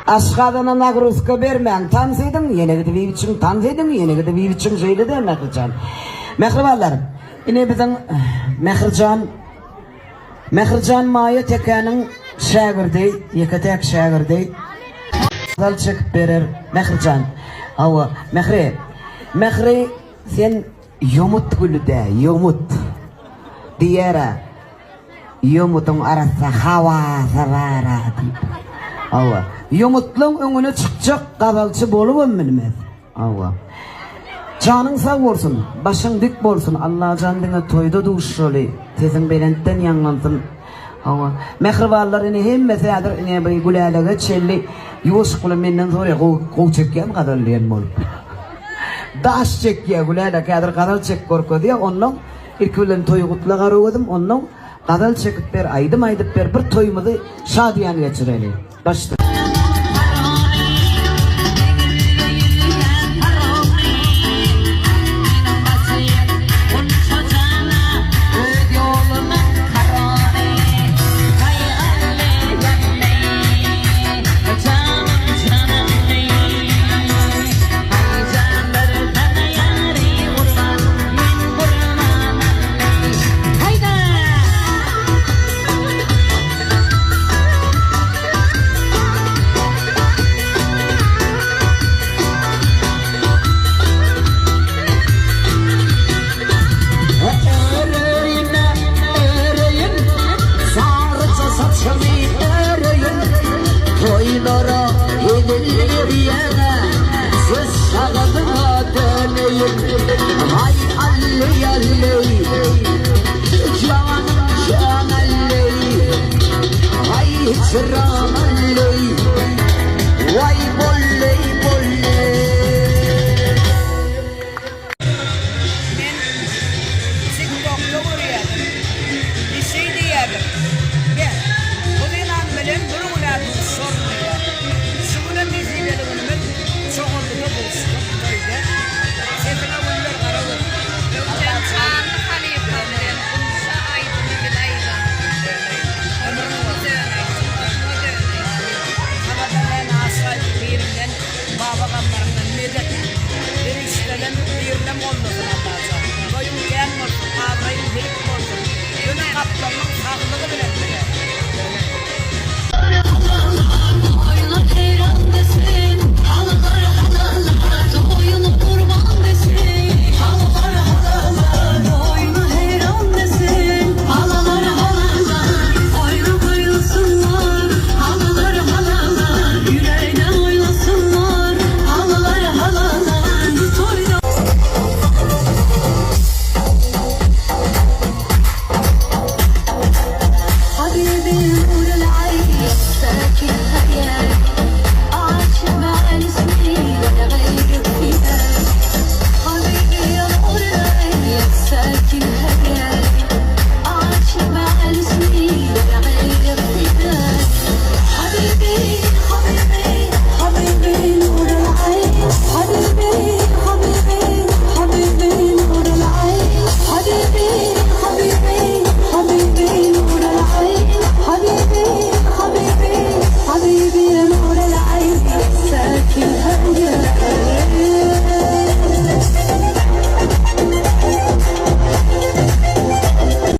Aşkadana nagruska vermen tanısaydın yine gidip bir biçim tanısaydın yine gidip bir biçim şeydi de Mehrican. Mehriballarım. Yine bizim Mehrican Maya Tekan'ın şagirdi, yekatek şagirdi. Zal çekip verir Mehrican. Ava Mehri sen yumut gülü de yumut. Diyara yumutun arası hava savara deyip. Ava yumutluğun önüne çıkacak kabalçı bolup bilmez. Ava canın sağ olsun, başın dik olsun. Allah canına toyda duşşoli. Tezin belentten yanlansın. Ava mehriballar ini hemmesi adır ini bir gülalaga çelli yuvuş kulu menden sonra kol çekken kadarlayan bol. Daş çekkiye gülalaga kadar kadar çek korku diye onun ilkülen toyu kutla karıvadım onun kadar çekip ber aydım ber bir toyumuzu şadiyan geçireli. Başta. Vay alley alley, can alley, vay çıram alley, vay bolley bolley. Ben TikTok'ta uğrayadım, bir şey diyelim. Ben bu inan bilen bir uğradım sormuyor. Şuna müziğlerimi çok oldu da buluştum böyle. Sesine bunlar karalı. Ben çağırdı hani yapıyorum. Bunca aydını bilaydım. Ömrümü döneydim, başıma döneydim. Havadan ben asfalt birinden, baba kamlarından medet. Bir işleden birinem olmasın Allah'a. Koyun gen olsun, kavrayın delik olsun. Yönü kaptanın sağlığı bile bile.